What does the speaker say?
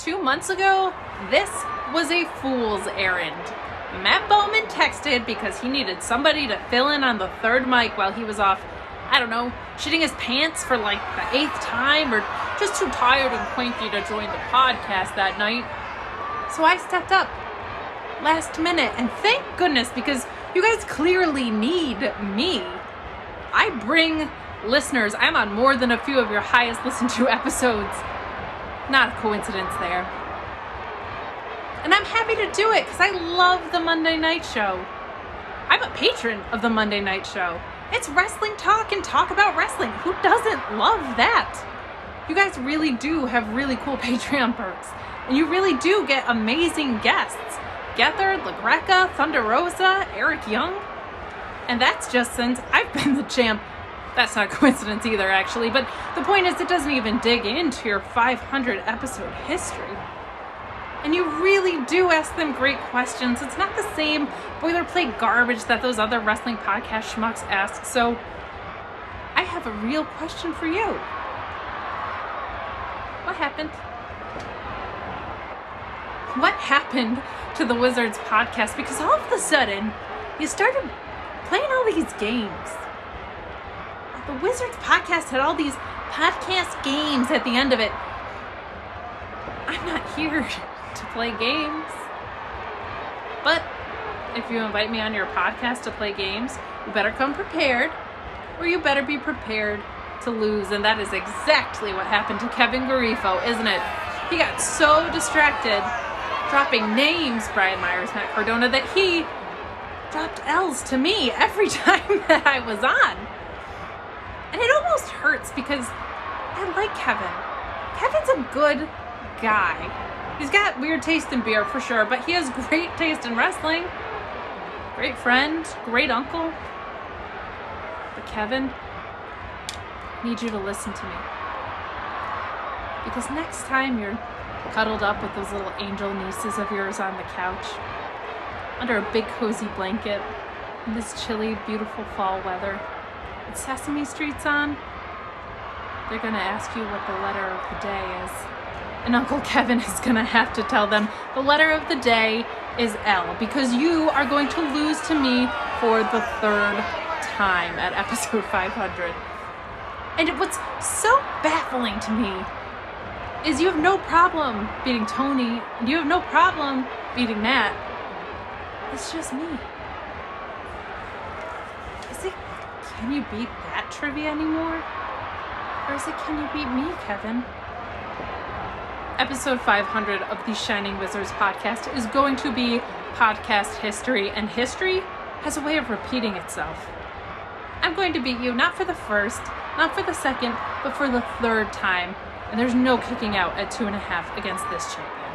2 months ago, this was a fool's errand. Matt Bowman texted because he needed somebody to fill in on the third mic while he was off, I don't know, shitting his pants for like the 8th time or just too tired and cranky to join the podcast that night. So I stepped up last minute, and thank goodness, because you guys clearly need me. I bring listeners. I'm on more than a few of your highest listened to episodes. Not a coincidence there. And I'm happy to do it because I love the Monday Night Show. I'm a patron of the Monday Night Show. It's wrestling talk and talk about wrestling. Who doesn't love that? You guys really do have really cool Patreon perks. And you really do get amazing guests. Gethard, LaGreca, Thunder Rosa, Eric Young. And that's just since I've been the champ. That's not a coincidence either, actually. But the point is, it doesn't even dig into your 500 episode history. And you really do ask them great questions. It's not the same boilerplate garbage that those other wrestling podcast schmucks ask. So I have a real question for you. What happened? What happened to the Wizards podcast? Because all of a sudden, you started playing all these games. The Wizards podcast had all these podcast games at the end of it. I'm not here to play games. But if you invite me on your podcast to play games, you better come prepared, or you better be prepared to lose. And that is exactly what happened to Kevin Garifo, isn't it? He got so distracted dropping names, Brian Myers, Matt Cardona, that he dropped L's to me every time that I was on. And it almost hurts because I like Kevin. Kevin's a good guy. He's got weird taste in beer for sure, but he has great taste in wrestling. Great friend, great uncle. But Kevin, I need you to listen to me. Because next time you're cuddled up with those little angel nieces of yours on the couch, under a big cozy blanket, in this chilly, beautiful fall weather, with Sesame Street's on, they're gonna ask you what the letter of the day is. And Uncle Kevin is gonna have to tell them the letter of the day is L, because you are going to lose to me for the 3rd time at episode 500. And what's so baffling to me is you have no problem beating Tony, and you have no problem beating Matt. It's just me. Is it, can you beat that trivia anymore? Or is it, can you beat me, Kevin? Episode 500 of the Shining Wizards podcast is going to be podcast history, and history has a way of repeating itself. I'm going to beat you not for the 1st, not for the 2nd, but for the 3rd time, and there's no kicking out at 2.5 against this champion.